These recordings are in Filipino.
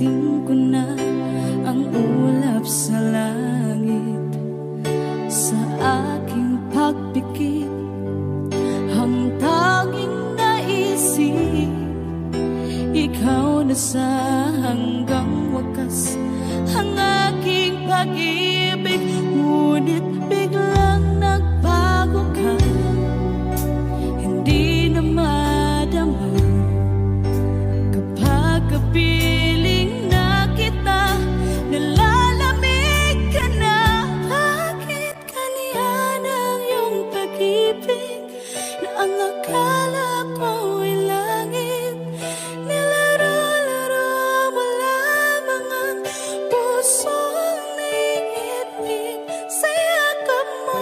Narating ko na ang ulap sa langit. Sa aking pagpikit, ang tanging naisip, ikaw na sa hanggang wakas ang aking pag-ibig. Ngunit biglang nagbago ka, hindi na madama kapag kapiling na kita. Nalalamig ka na, bakit kaniyan ang iyong pag-ibig na ang akala ko ay langit? Nilaro-laro mo lamang ang pusong naigipin sa yakap mo.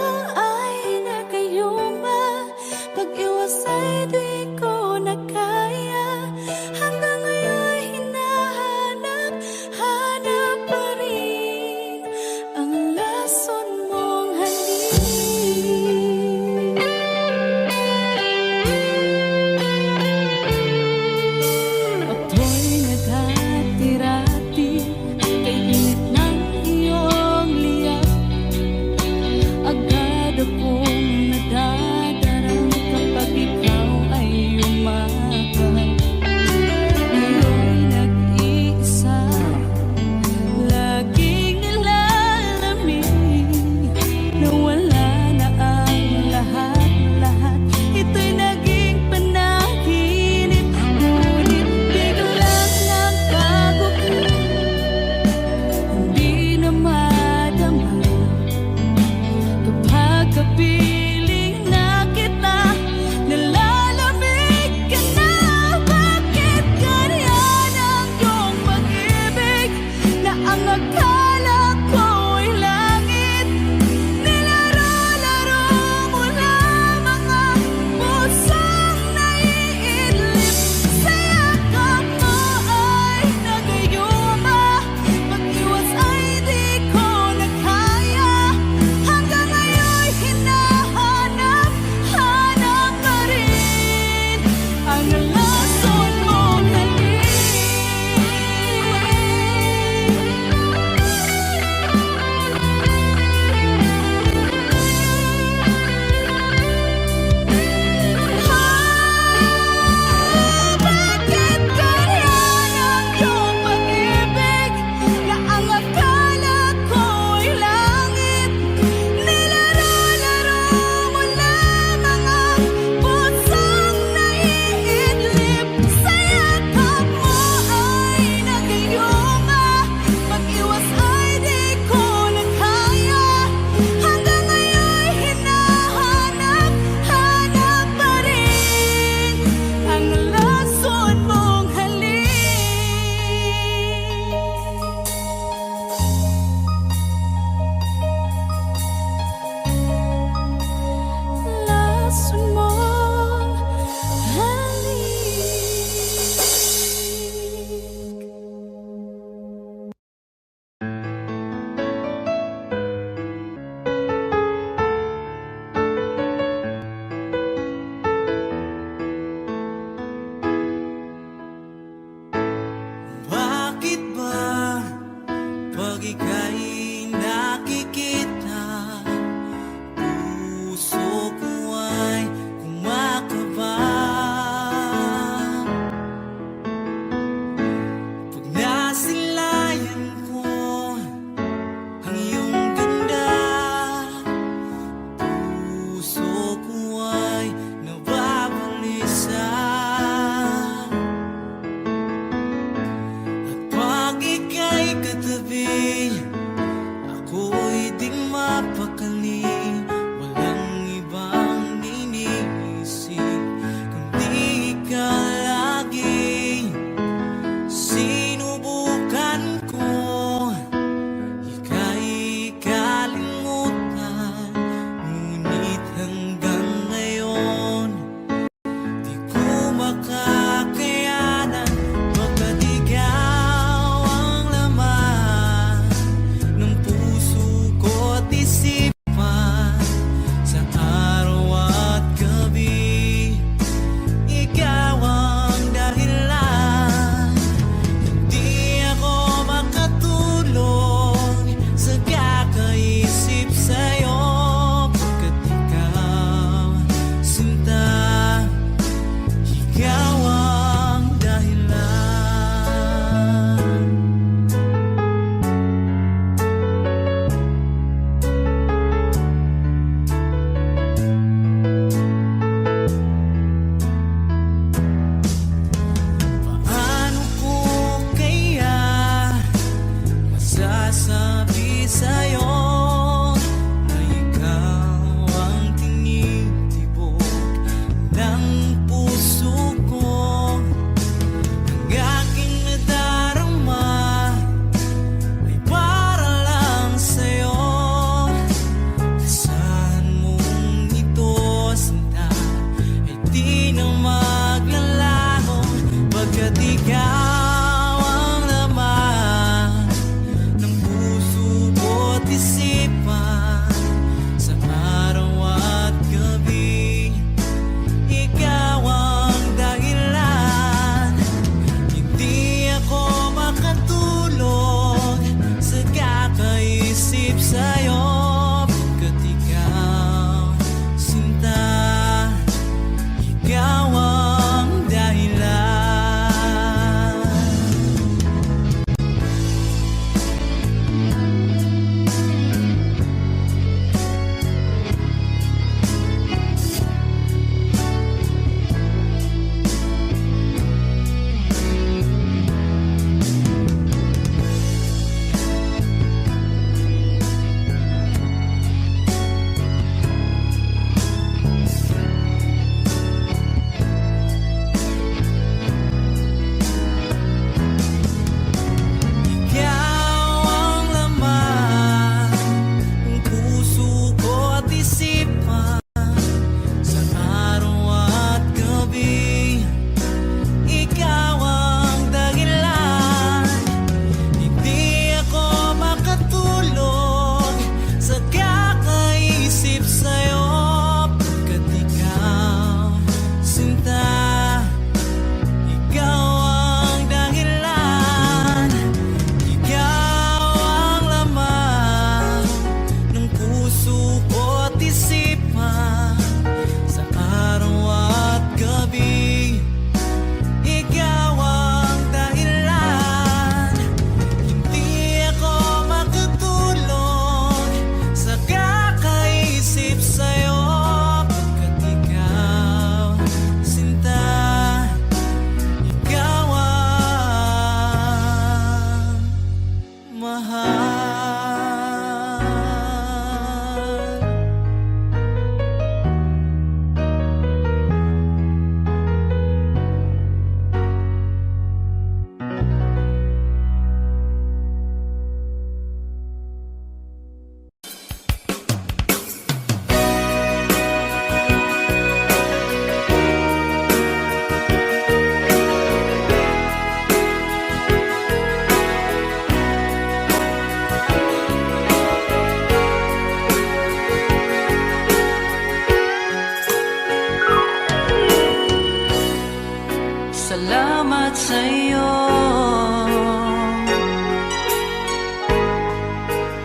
Salamat sa'yo,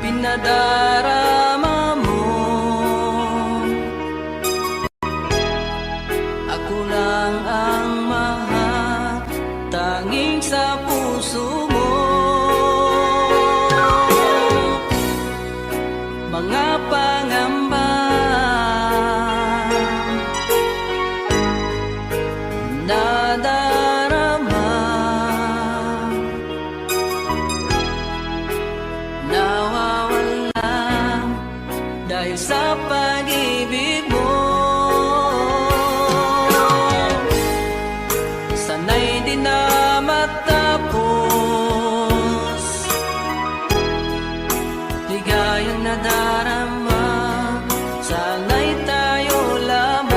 pinadarama mo. Ako lang ang mahal, tanging sa puso mo. Mga pangamba nadarama, nawawala dahil sa pag-ibig mo. Sana'y di na matapos, ligayang nadarama, sana'y tayo lamang.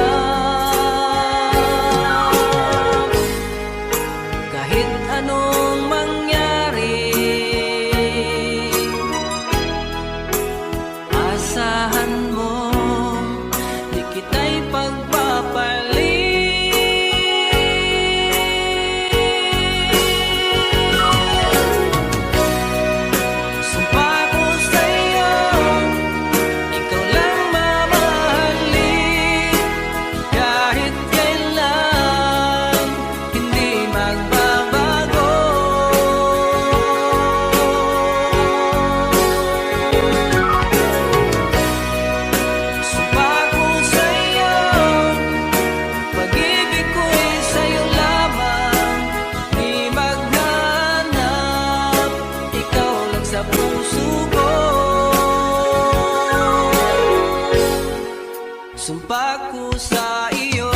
Kahit anong mangyari, asahan mo, di kita'y pagpapalit. Sumpa ko sa'yo, ikaw lang mamahalin, kahit kailan hindi magbabago. Sumpa ko sa'yo, pag-ibig ko'y sa'yo lamang, di maghanap, ikaw lang sa puso ko. Sumpa ko sa iyo.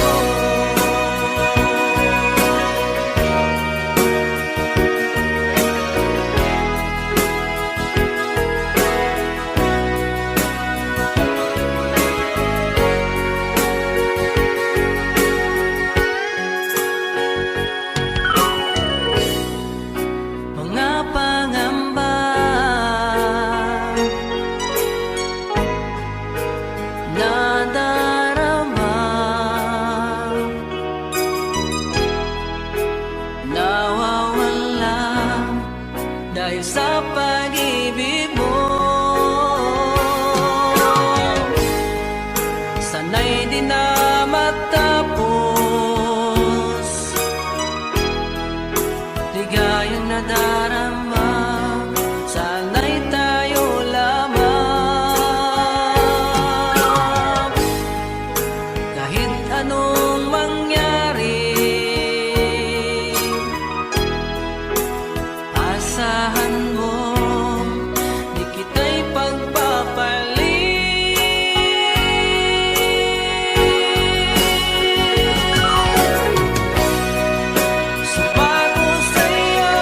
Mga pangamba nadarama, nawawala dahil sa pag-ibig mo. Sana'y di na matapos, ligayang nadarama, sana'y tayo lamang. Kahit anong mangyari, asahan mo, di kita'y pagpapalit. Sumpa ko sa'yo,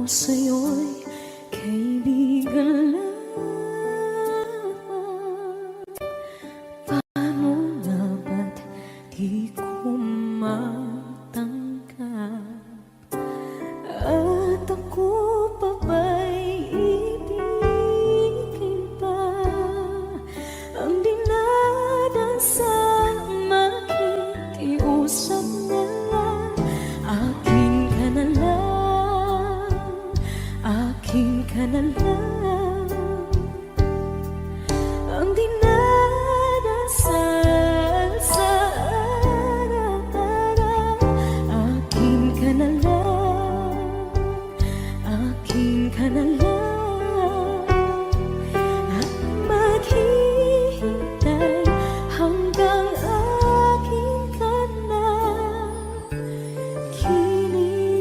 sa'yo'y kaibigan lang. Paano nga ba't di ko matanggap? At ako pa ba'y ibigin pa? Ang dinadasang makikiusap na lang. Akin ka na lang, akin ka na lang. Ang dinadasal sa araw-araw. Akin ka na lang, akin ka na lang. At maghihintay hanggang akin ka na kilig.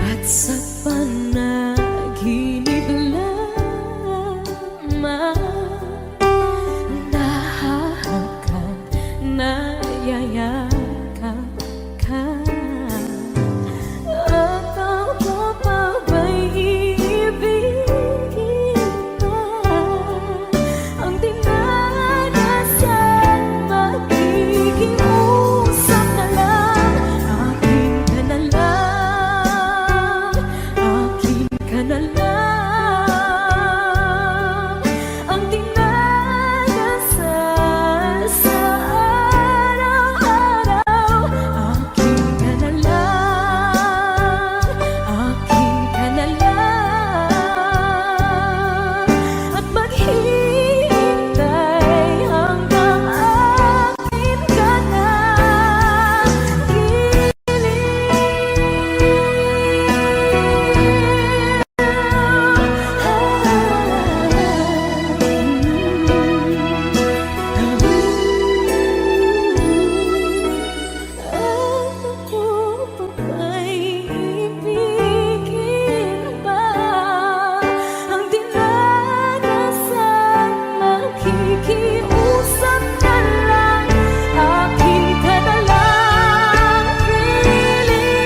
At sa panaginip lamang nahahagan, nayayakap ka. At ako pa ba'y iibigin pa? Ang dinadasal makikiusap na lang. Akin ka na lang, akin ka na lang. Ang dinadasal sa araw-araw. Akin ka na lang, akin ka na lang. At maghihintay hanggang akin ka na ako pa ba'y ibigin pa? Ang dinadasal makikiusap na lang. Akin ka na lang, piling.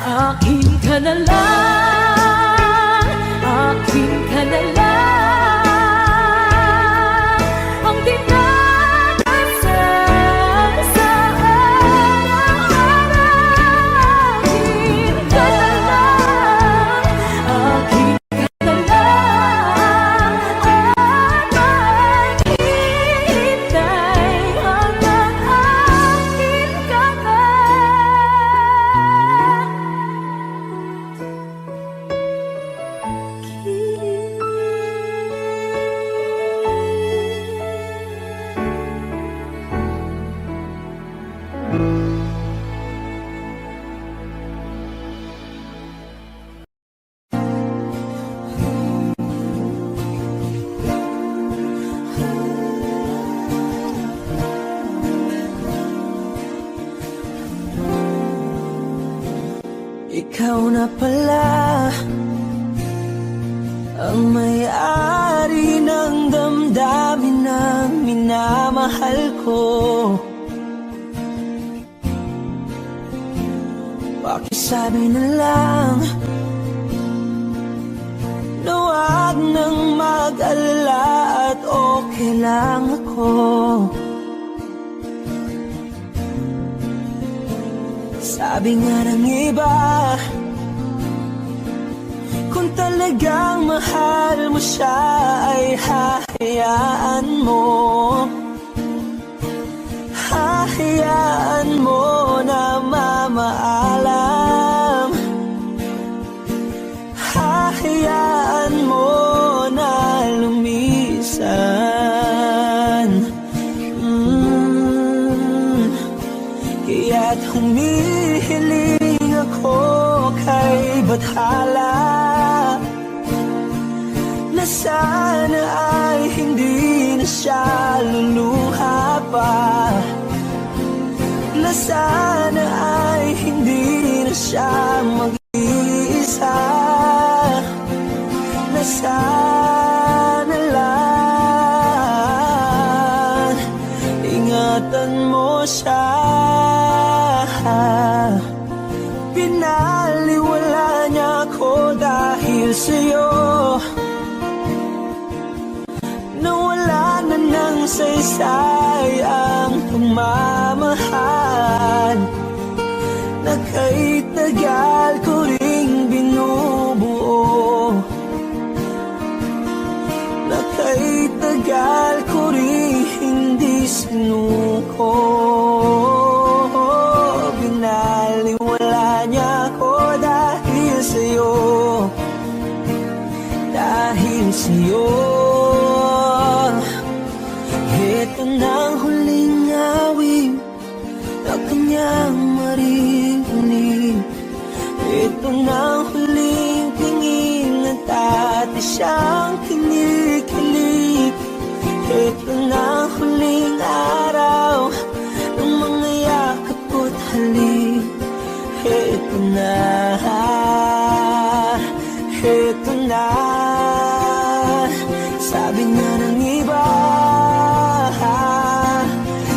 Akin ka na lang, akin ka na lang. Ang dinadasal sa araw-araw. Akin ka na lang, akin ka na lang. At maghihintay hanggang akin ka na Ikaw na pala ang may-ari ng damdamin na minamahal ko. Pakisabi na lang na huwag nang mag-alala at okay lang ako. Sabi nga ng iba, kung talagang mahal mo siya ay hahayaan mo. Hahayaan mo na mamaalam. Hahayaan mo na lumisan. Kaya't humihiling ako kay Bathala na sana ay hindi na siya luluha pa, na sana ay hindi na siya mag-iisa. Pinaliwala niya ako dahil sa'yo. Nawala na ng saysay ang pagmamahal na kahit tagal ko ring binubuo, na kahit tagal ko ring hindi sinuko. Binaliwala niya ako dahil sa'yo, dahil sa'yo. Ito na ang huling awit na kanyang maririnig. Ito na ang huling tingin na dati siyang kinikilig. Ito na ang huling araw ng mga yakap ko't halik. Ito na, ito na. Sabi nga ng iba,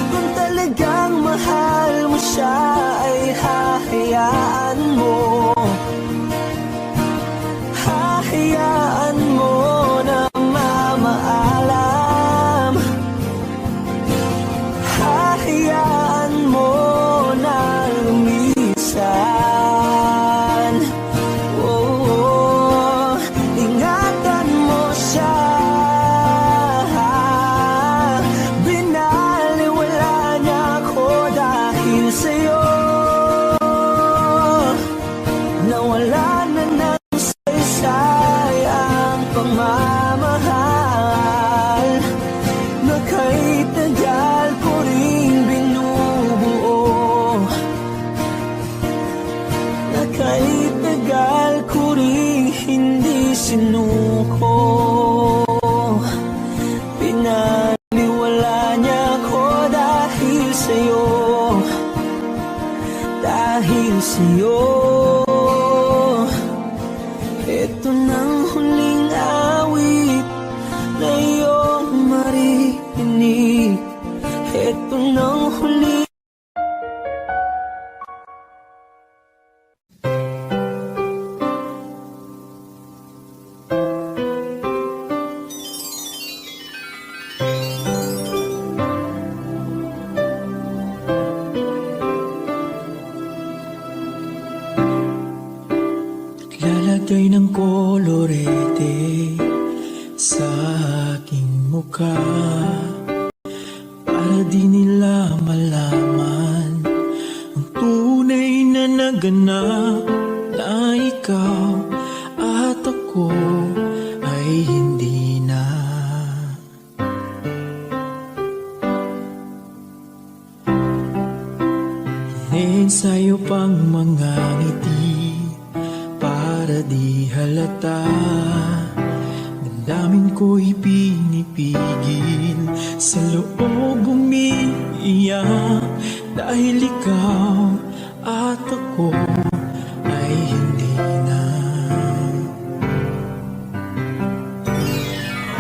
kung talagang mahal mo siya ay hahayaan mo. Hahayaan mo na mamaalam. Hahayaan mo na lumisan. Oh, ingatan mo siya. Binaliwala niya ako dahil sa'yo. Nawala na ng saysay ang pagmamahal na kahit tagal ko rin binubuo, na kahit tagal ko rin hindi sinuko. Pinaliwala niya ako dahil sa'yo, dahil sa'yo. Ito nang huling awit na iyong maririnig. Ito nang huling lalagay ng kolorete sa aking mukha para di nila malaman ang tunay na naganap, na ikaw at ako ay hindi na. Iniensayo pang mga ngiti para di halata. Damdamin ko'y pinipigil, sa loob umiiyak, dahil ikaw at ako ay hindi na.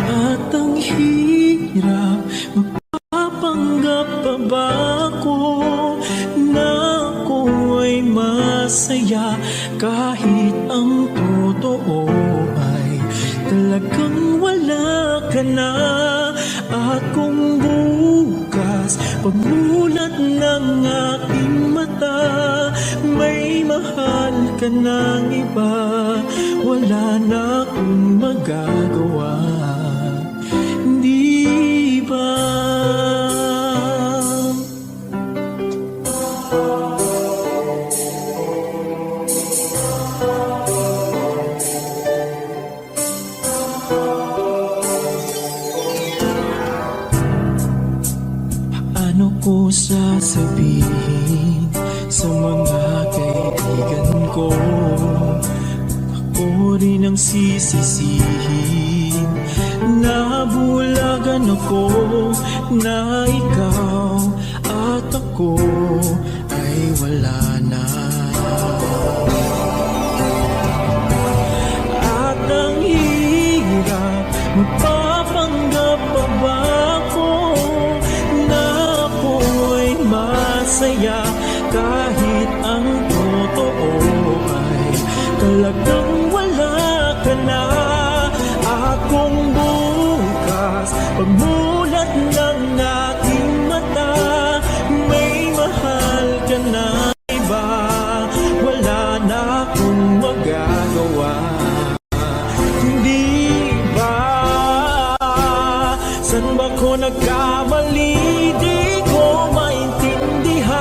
At ang hirap, magpapanggap pa ba ako na ako ay masaya kahit ang totoo ay talagang wala ka na. At kung bukas pagmulat ng aking mata may mahal ka ng iba, wala na akong magagawa, di ba? Ano ko sasabihin sa mga kaibigan ko? Ako rin ang sisisihin. Nabulagan ako na ikaw at ako ay wala na. At ang hirap, magpapanggap pa ba ako na ako'y masaya kahit kahit ang totoo ay talagang wala ka na. At kung bukas pagmulat ng aking mata may mahal ka na iba, wala na akong magagawa. Hindi ba? San ba ko nagkamali? Di ko maintindihan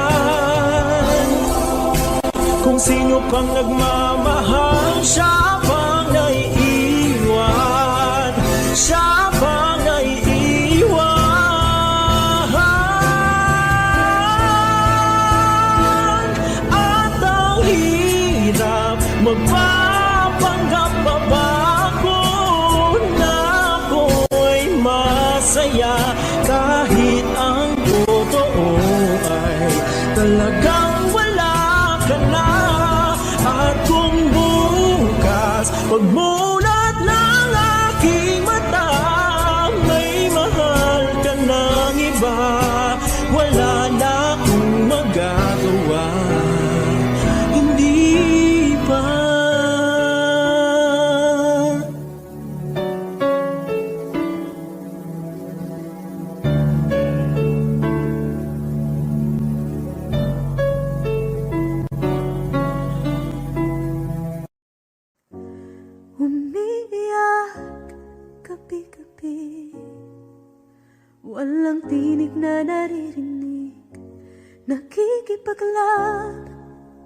kung sino pang nagmamahal, siya pang naiiwan, siya pang naiiwan. At ang hirap magpapanggap pa ba ako na ako'y masaya kahit ang totoo ay talagang wala ka na. At kung bukas pagmulat ng aking mata may mahal ka ng iba, wala na akong magagawa. Hindi ba? Umiiyak gabi-gabi, walang tinig na naririnig, nakikipaglab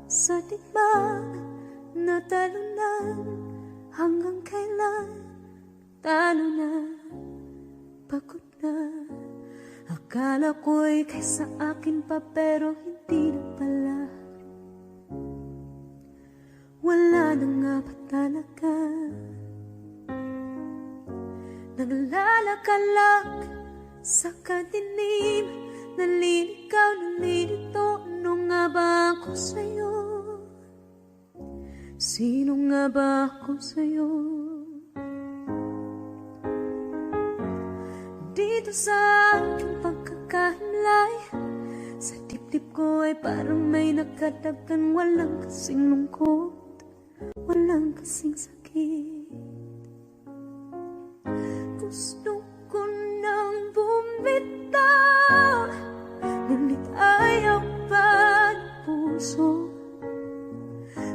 sa digmaan na talunan. Hanggang kailan talo na, pagod na. Akala ko'y kaysa akin pa pero hindi na pala. Wala na nga ba talaga? Naglalakalag sa kadilim, naliligaw, nalilito. Ano nga ba ako sa'yo? Sino nga ba ako sa'yo? Dito sa aking pagkakahimlay, sa dibdib ko ay parang may nakadagdan. Walang kasing lungkot, walang kasing sakit. Gusto ko nang bumitaw, ngunit ayaw pa ng puso.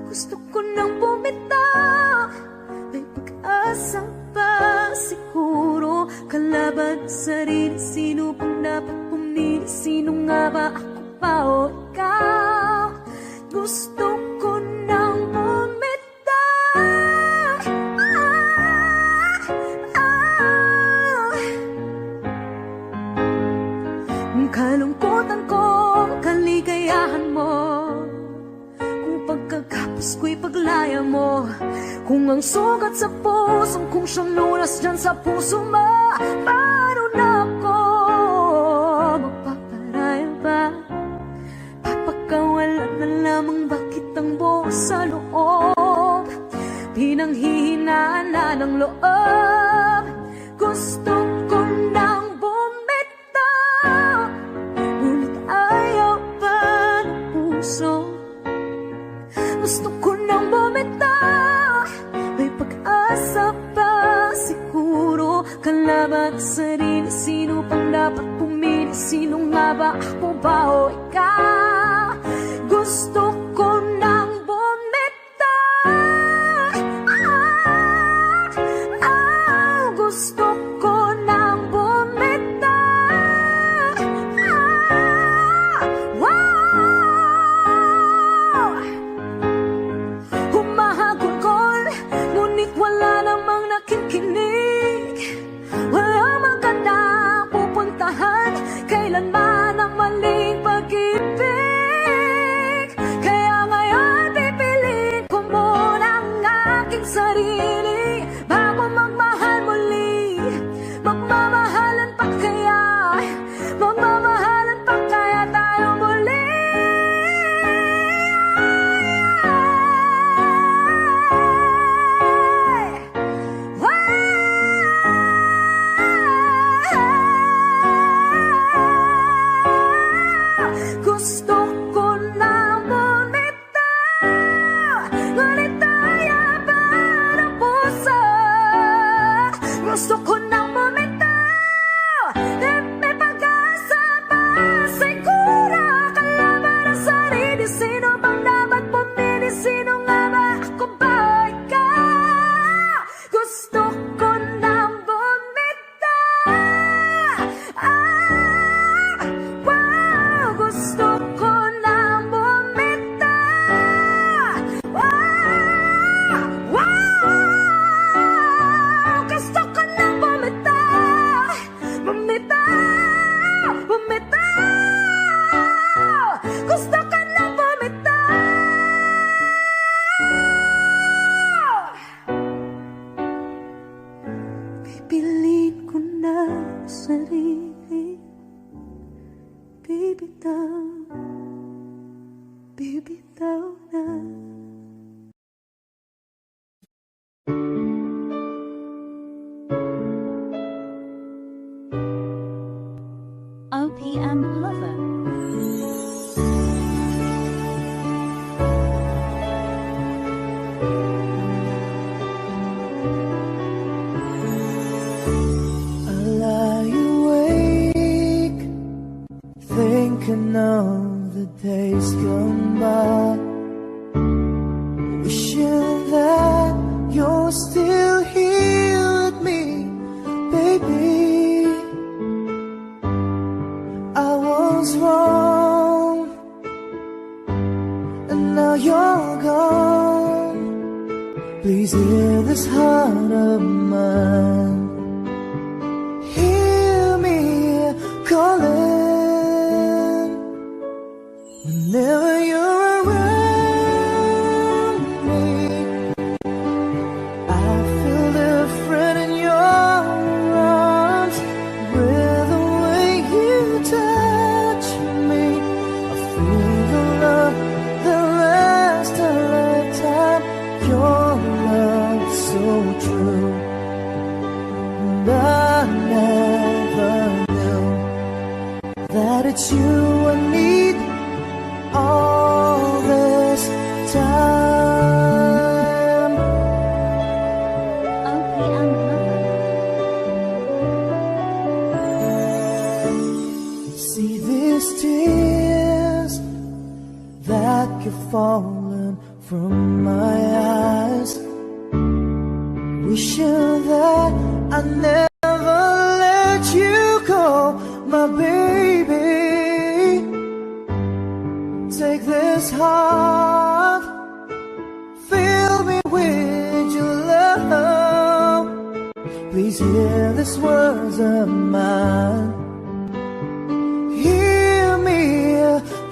Gusto ko nang bumitaw, may pag-asa pa siguro. Kalaban sa sarili, sino pang dapat pumili? Sino nga ba, ako pa o ikaw? Gusto ko nang bumitaw, kalungkutan ko, kaligayahan mo, kung pagkagapos ko'y paglaya mo, kung ang sugat sa pusong kung siyang lunas dyan sa puso mo. Paano na ako magpaparaya ba? Papakawalan na lamang, bakit ang buo sa loob? Pinanghihinaan na ng loob. Gusto ko nang bumitaw, ngunit ayaw pa ng puso. Gusto ko nang bumitaw, may pag-asa pa siguro. Kalaban sa sarili, sino pang dapat pumili? Sino nga ba, ako ba o ikaw? Gusto ko nang bumitaw, gusto ko nang bumitaw. Wow! Humahagulgol, ngunit wala namang nakikinig. Wala magandang pupuntahan, kailanman ang maling pag-ibig. Sino bang dapat pumili? Sino nga ba? Ako ba o ikaw? Gusto ko nang bumitaw. Wow, gusto ko nang bumitaw. Wow, gusto ko nang bumitaw. Bumitaw, bumitaw. Gusto ko nang bumitaw. Pipilit ko na sarili. Bibitaw, bibitaw na. OPM Lover. I lie awake, thinking of the days gone by, wishing that you're still here with me, baby. I was wrong, and now you're gone. Please hear this heart of mine. Hear me calling whenever you're around me. I feel different in your arms with the way you touch me. I feel the love that lasts a lifetime. Your love so true, and I never knew that it's you I need all this time. OPM Lover. See these tears that keep falling from my eyes, wishing that I never let you go, my baby. Take this heart, fill me with your love. Please hear these words of mine. Hear me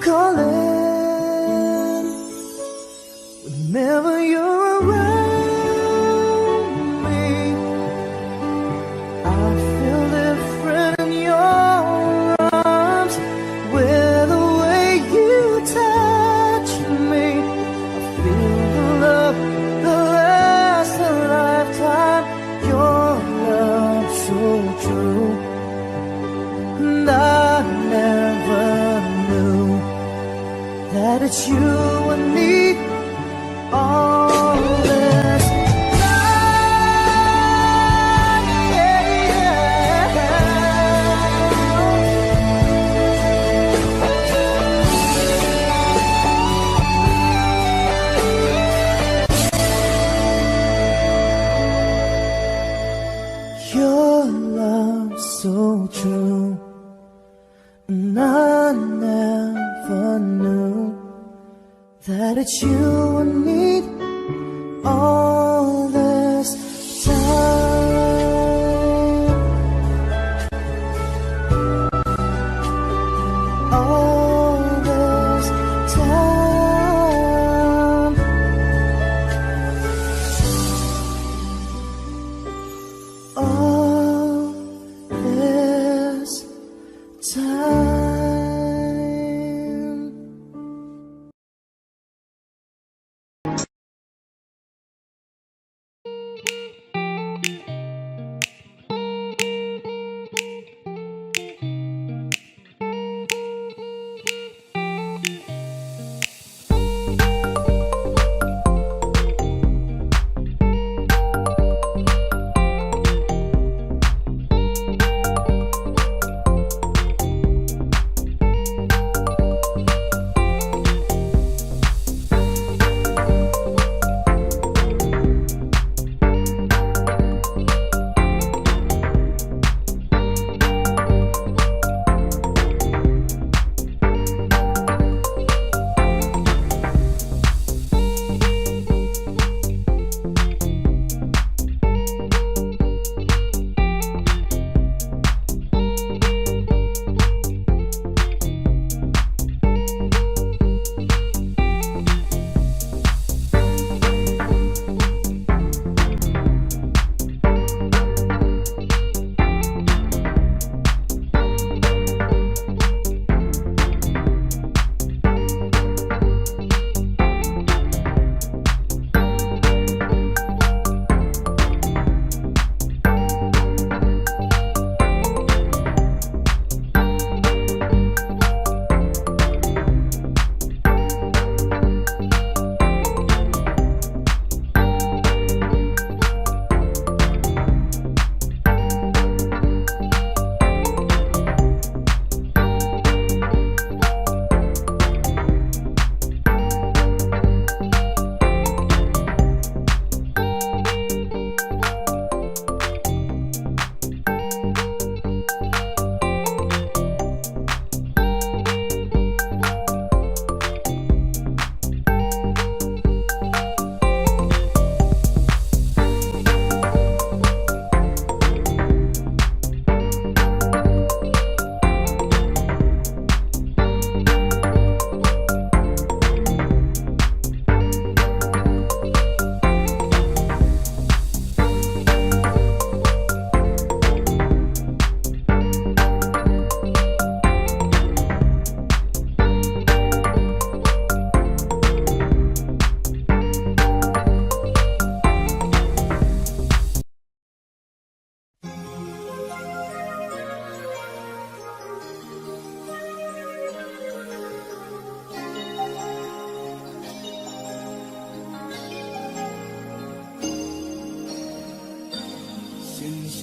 calling whenever you're around me. I feel different in your arms with the way you touch me. I feel the love that lasts a lifetime. Your love so true, and I never knew that it's you I need all this time. Your love so true, and I never knew that it's you I need all this time. All this time. All this time.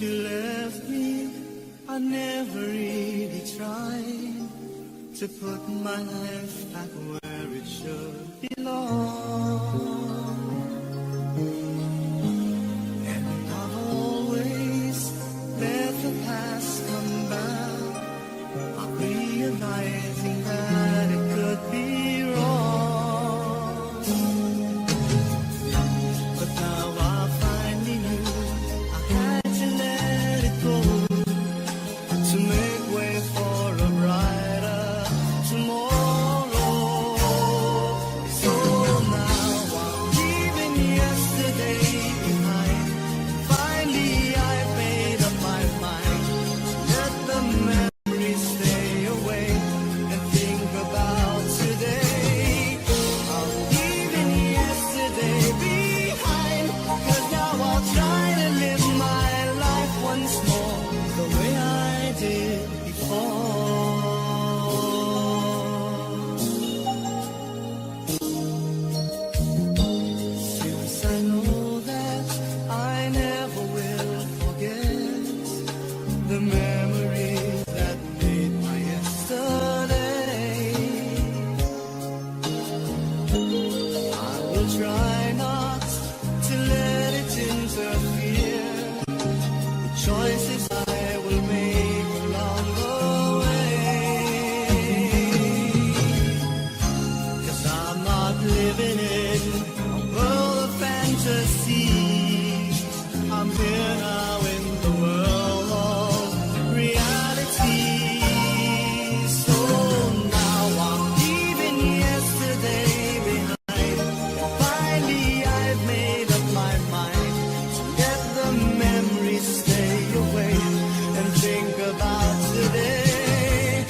you left me, I never really tried to put my life back where it should belong. And I've always let the past come back, not realizing that it could be wrong. But now I finally knew I had to let it go to make way for a brighter tomorrow. So now I'm leaving yesterday behind. Finally I've made up my mind to let the memories stay away and think about today. I'm leaving yesterday behind, 'cause now I'll try to live my life once more the way I did before. Since I know that I never will forget the memories that made my yesterday, I will try not to let it interfere the choices I will make along the way. 'Cause I'm not living in a world of fantasy. I'm here now in the world of reality. So now I'm leaving yesterday behind. Finally I've made up my mind to let the memories stay away and think about today.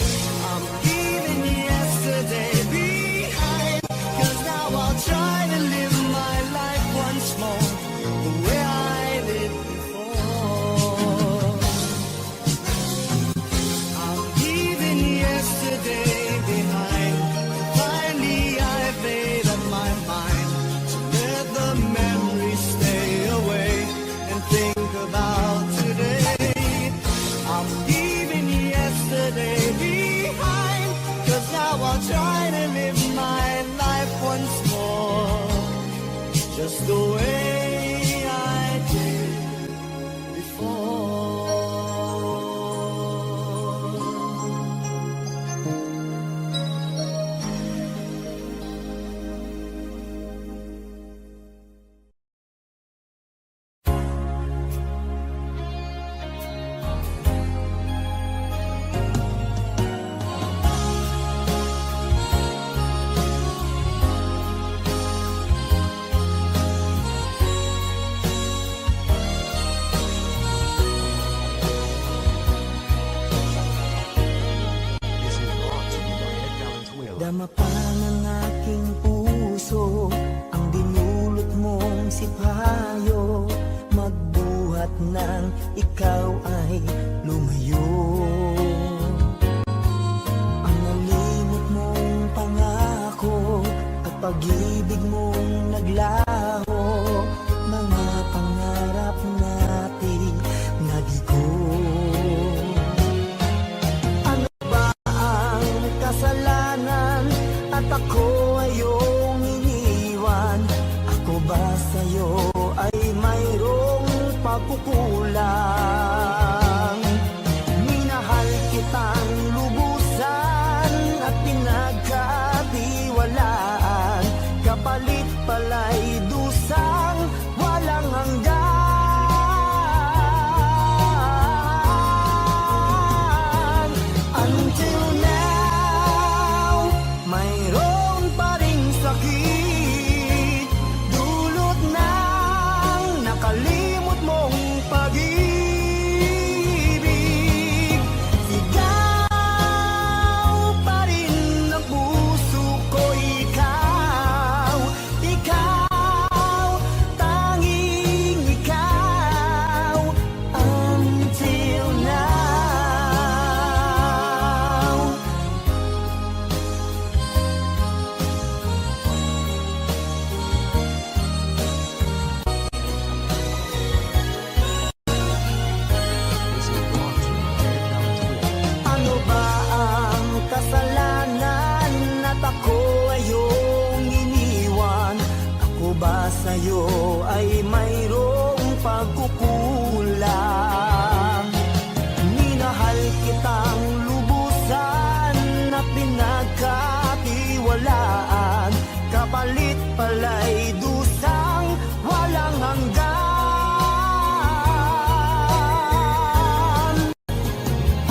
I'm leaving yesterday behind, 'cause now I'll try to live my life once more the way I did before. I'm leaving yesterday behind. Finally I've made up my mind to let the memories stay away and think about today. I'm leaving yesterday behind, 'cause now I'll try to live my life once more just the way I did before. Dama pa ng aking puso ang dinulot mong sipayo, magbuhat ng ikaw ay lumayo. Ang nalimot mong pangako at pag-ibig mong naglaho, mga pangarap natin nabigo. Ano ba ang kasalanan at ako ay iyong iniwan? Ako ba sa'yo ay mayroong pagkukulang? Minahal kitang lubusan at pinagkatiwalaan, kapalit pala'y dusang walang hanggan. Until now, mayroon pa ring sakit, dulot ng nakalimot mong pag-ibig. sa'yo ay mayroong pagkukulang. Minahal kitang lubusan na pinagkatiwalaan, kapalit pala'y dusang walang hanggan.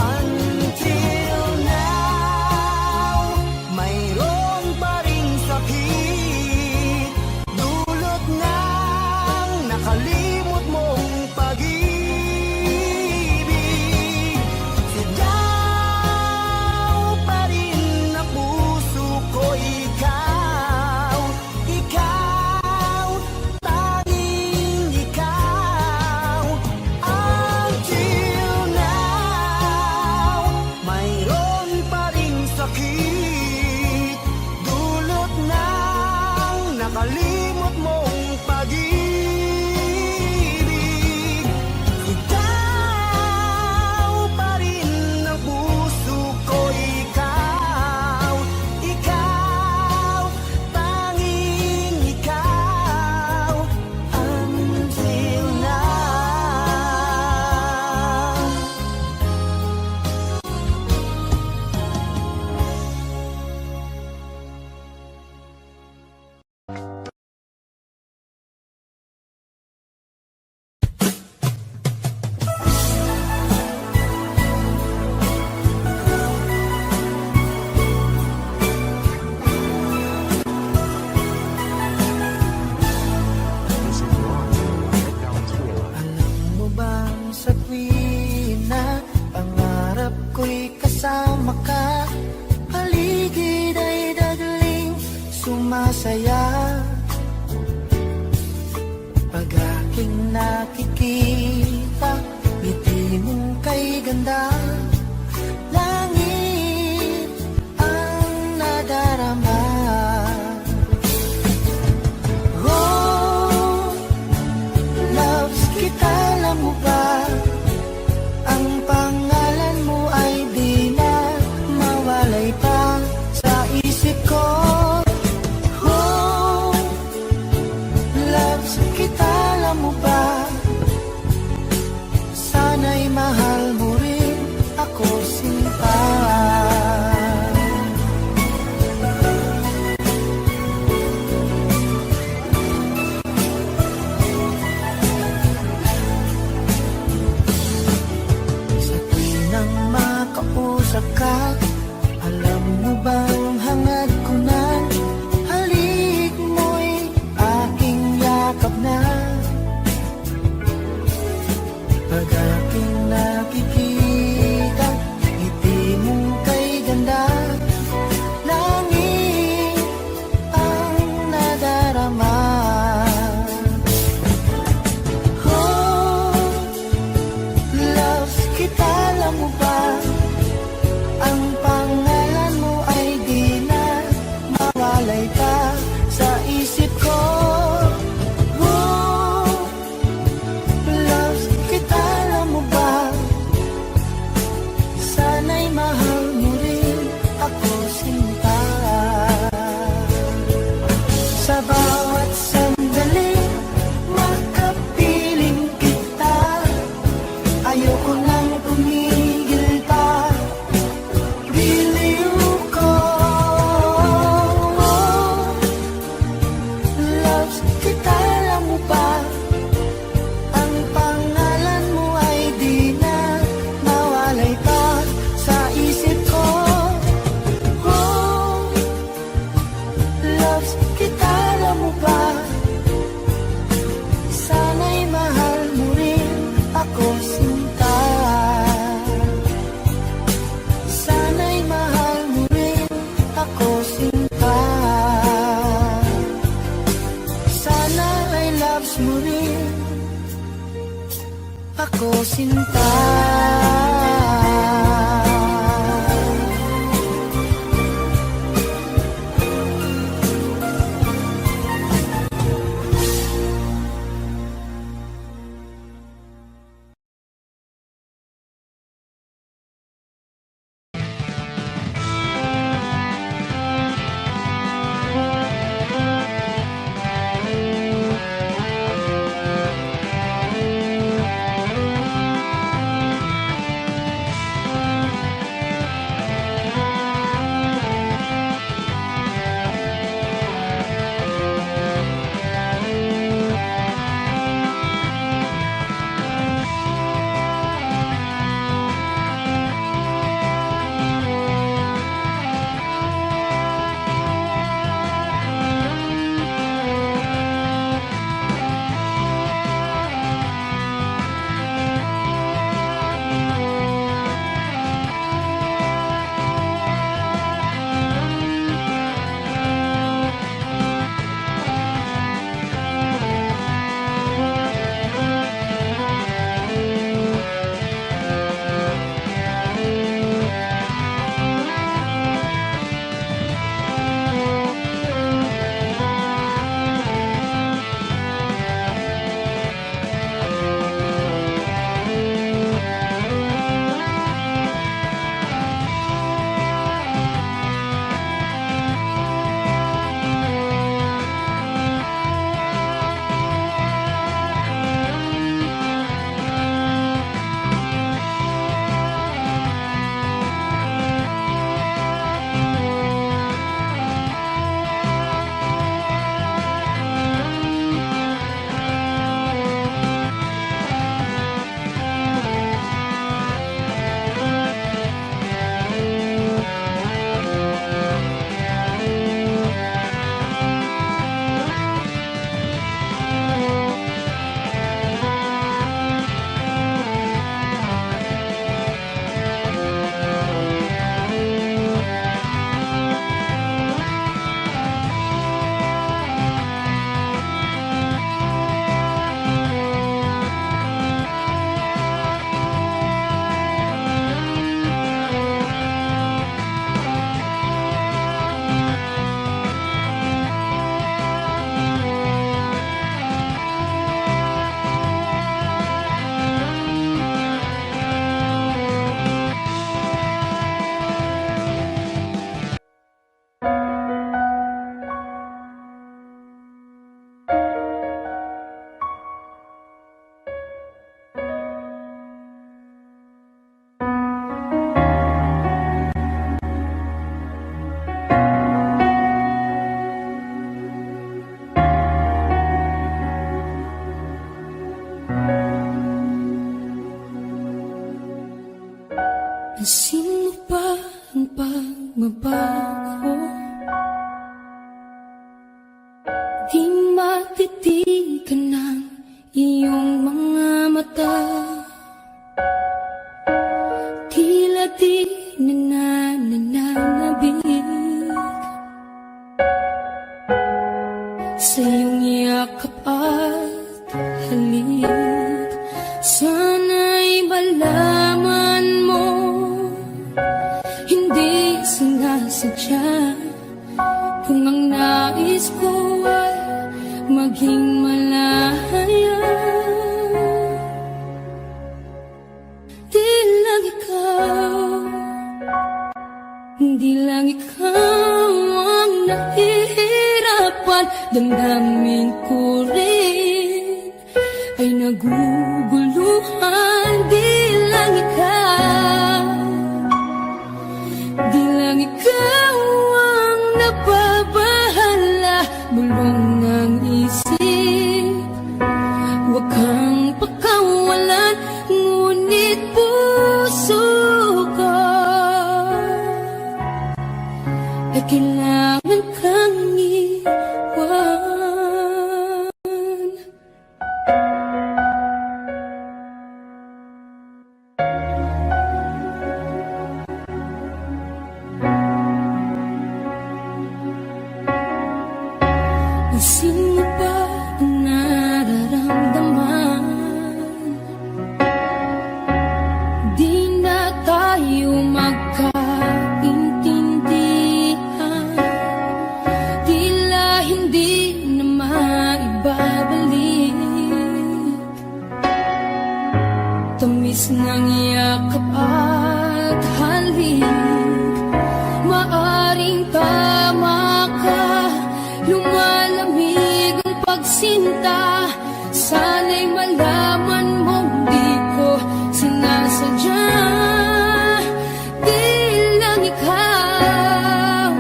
Until now, mayroon pa ring sakit, dulot ng nakalimot mong pag-ibig. Sigaw pa rin na puso ko, ikaw, ikaw, tanging ikaw. Until now, mayroon pa ring sakit, dulot ng nakalimot mong pag-ibig. Ikaw pa rin ang puso ko, ikaw, ikaw, tanging ikaw. Until now. Alam mo bang sa tuwina, pangarap ko'y kasama ka, paligid ay dadaling sumasaya. Pag aking nakikita, ngiti mong kay ganda, langit ang nadarama. Oh, loves kita, alam mo ba? Ang pangalan mo ay di na mawalay pa sa isip ko. Oh, loves kita, alam mo ba? Sana'y mahal mo rin ako, sinta. Sa tuwinang makausap ka, alam mo bang hangad ko na, halik mo'y aking yakap na. Pag aking nakikita, ngiti mong kay ganda, langit ang nadarama. Oh, loves kita, alam mo ba? Ang pangalan mo ay di na mawalay pa sa isip ko. Oh, loves kita, alam mo ba? Sana'y mahal mo rin ako, sinta. Sa bawat sandali, makapiling kita, ayoko nang tumigil pa. Biliw ko, loves kita, alam mo ba? Ang pangalan mo ay di na mawalay pa sa isip ko. Oh, loves kita, alam mo ba? Sana'y mahal mo rin ako, sinta. Sana'y mahal mo rin ako, sinta. Sana ay loves mo rin ako, sinta. titigan ng iyong mga mata, tila di nananabig sa iyong yakap at halik. Sana'y malaman mo, hindi sinasadya, kung ang nais ko ay maging malaya. Di lang ikaw, di lang ikaw ang nahihirapan. Damdamin ko rin ay naguguluhan. Di lang ikaw, di lang ikaw ang nababahala. Bulong ng isip, huwag kang pakawalan, ngunit puso ko ay kailangan kang iwan. Pansin mo ba ang nararamdaman? Di na tayo magkaintindihan, tila hindi na maibabalik. Tamis ng yakap at halik, maaring tama ka. Lumalamig ang pagsinta, sana'y malaman mong di ko sinasadya. Di lang ikaw,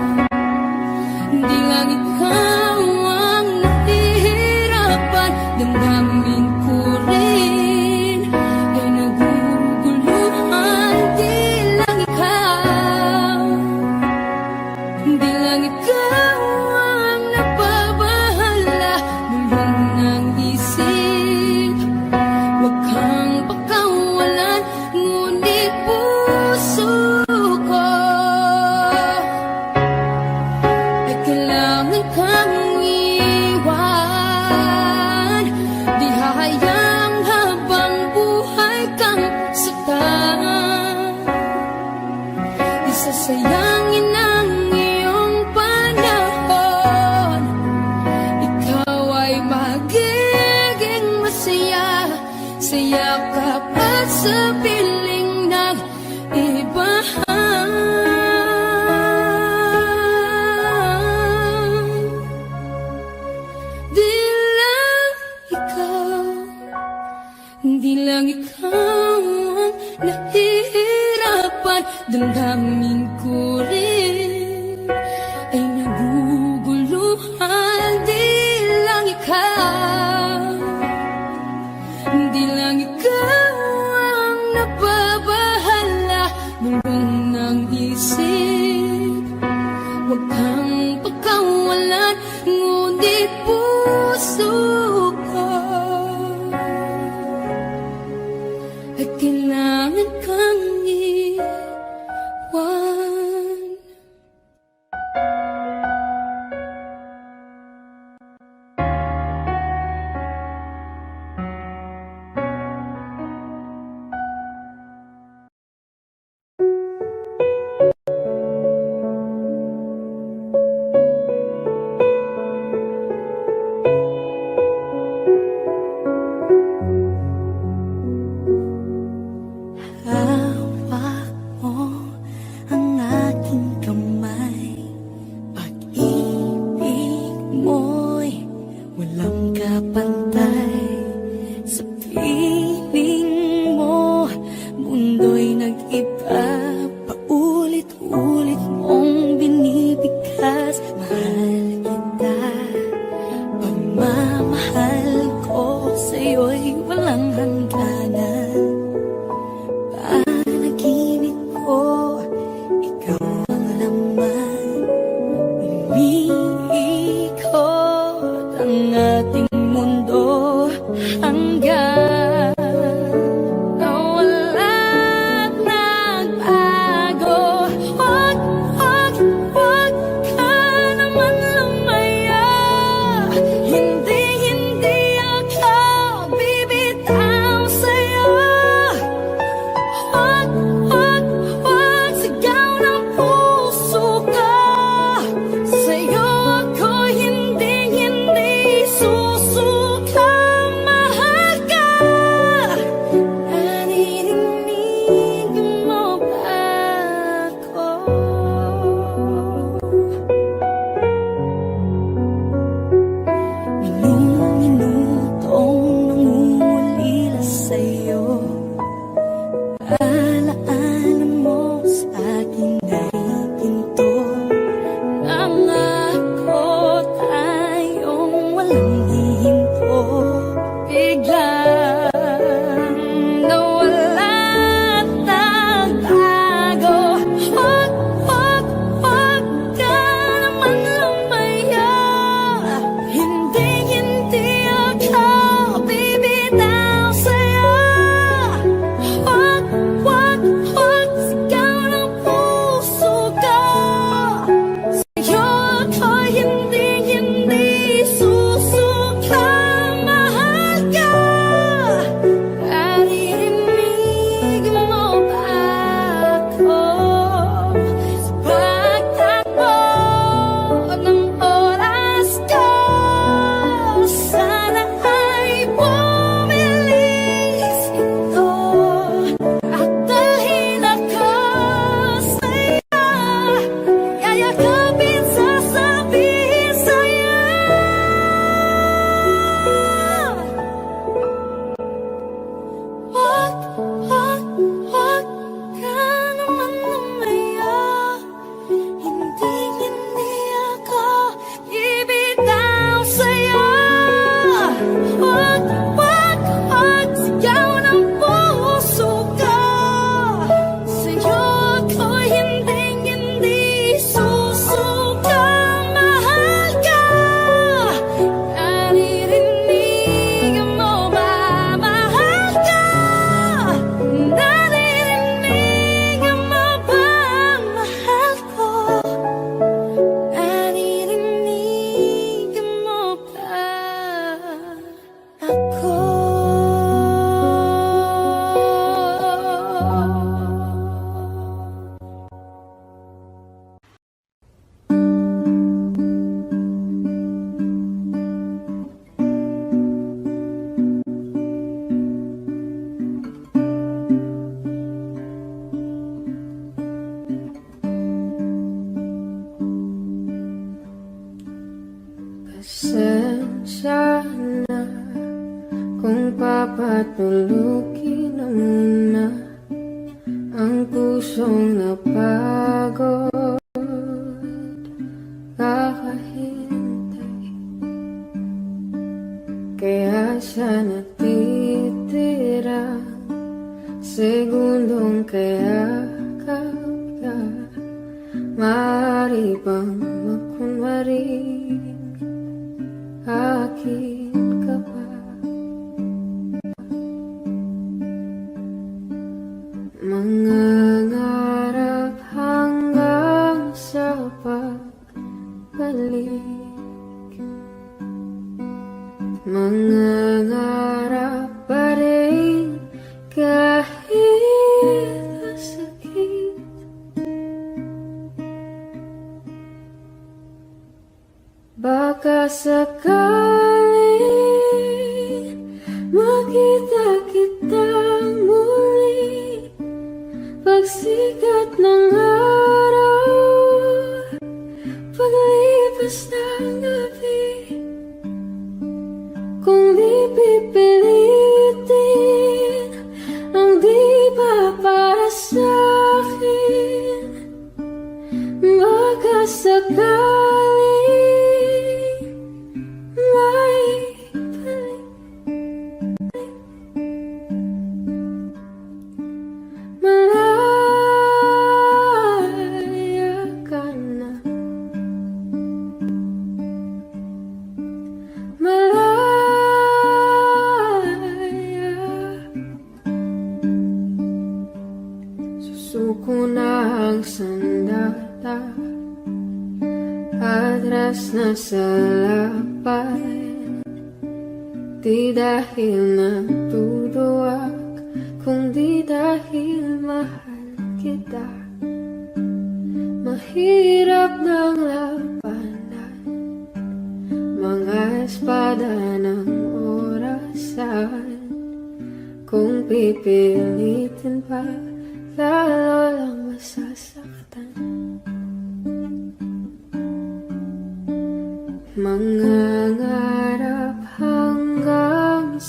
di lang ikaw ang nahihirapan. Damdamin ko rin ay naguguluhan. Di lang ikaw, di lang ikaw ang nababahala. Bulong ng isip, huwag kang pakawalan, ngunit puso ko ay kailangan kang iwan. Di hahayang habang buhay kang saktan, di sasayangin ang iyong panahon. Ikaw ay magiging masaya sa yakap at sa piling ng ibahan. Di lang ikaw, di lang ikaw ang nahihirapan. Damdamin ko rin ay naguguluhan. Di lang ikaw, di lang ikaw ang nababahala. Bulong ng isip, huwag kang pakawalan, ngunit puso ko ay kailangan kang iwan. Hawak mo ang aking kamay, pag-ibig mo'y walang kapantay. Sa piling mo, mundo'y nag-iba, paulit-ulit mong binibigkas. Mahal kita, pagmamahal ko sa'yo'y walang hangganan. Panaginip ko, ikaw ang laman. Umiikot ang ating Pasensya na kung papatulugin na muna ang pusong napagod, kakahintay. Kaya sa natitira segundong kaya ka, maaari bang makunwaring akin ka pa? Mangangarap hanggang sa pagbalik, mangangarap pa rin kahit masakit. Baka sakaling makita kitang muli pagsikat ng araw, paglipas ng gabi. Kung di pipilitin ang di ba para sa'kin, baka sakaling may balik. Malaya ka na, malaya. Susuko na ang sandata, atras na sa lapay. Di dahil natuduwag, kundi dahil mahal kita. Mahirap ng labanan, mga espada ng orasan. Kung pipilitin pa, lalo lang masasaktan. Mangangarap hanggang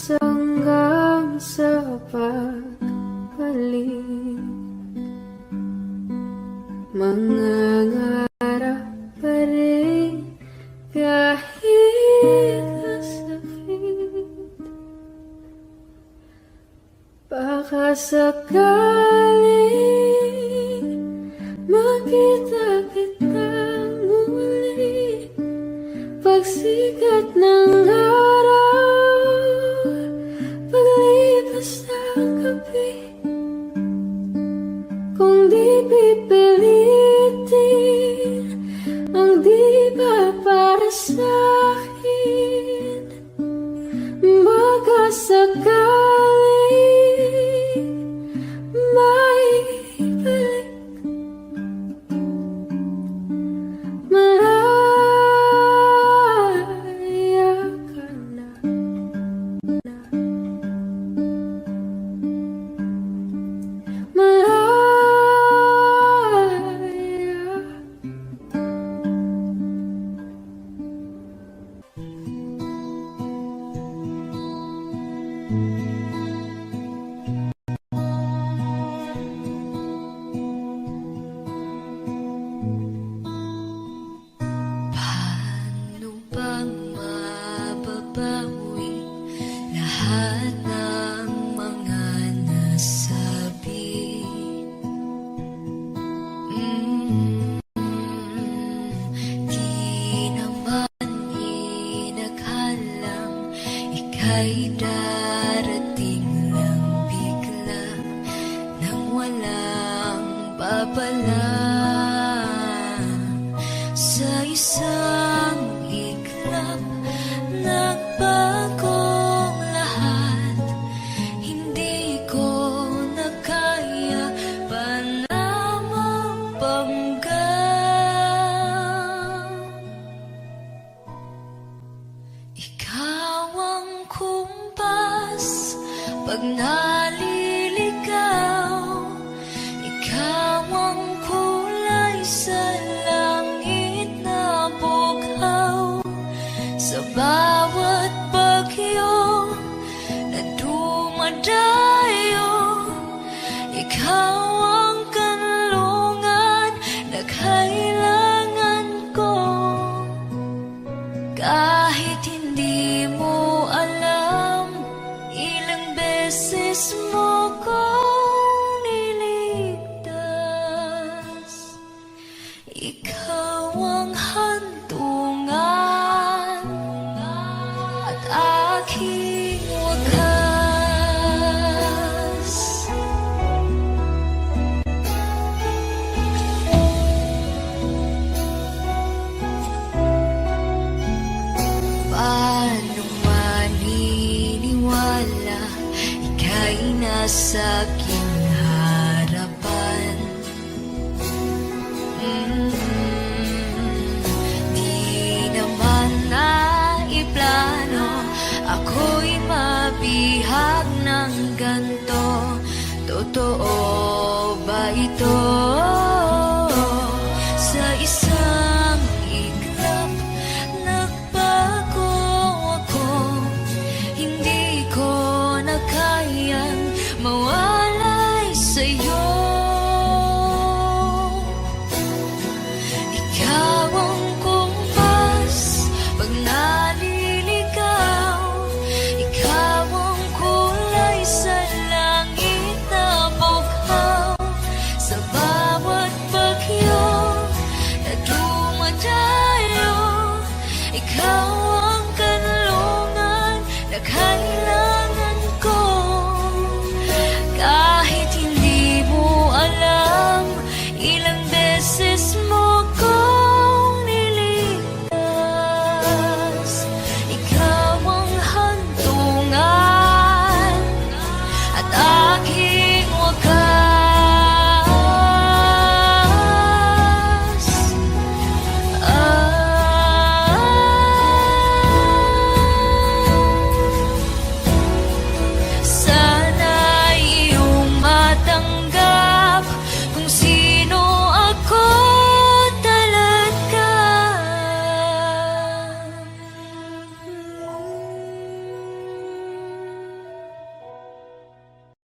sa pagbalik, mangangarap pa rin kahit masakit. Baka sakaling makita kitang muli pagsikat ng araw, paglipas ng gabi. Kung di pipilitin ang di ba para sa'kin, baka sakaling may balik. Malaya ka na, malaya. Paano bang mababawi lahat ng mga nasabi? Di naman inakhalang ika'y darating lang bigla nang walang babala. Sa isang iglap, nagbagong lahat. Hindi ko na kaya pa na mabangga. Ikaw ang kumpas pag naliligaw. Ikaw ang kulay sa langit na bughaw. Sa bawat bagyo na dumadayo, ikaw ang kanlungan na kailangan ko. Kahit hindi mo alam, ilang beses mo kong niligtas. Ikaw ang hantungan at aking wakas. Paano maniniwala ika'y nasa aking harapan? Di naman naiplano ako'y mabihag ng ganto. Totoo ba ito?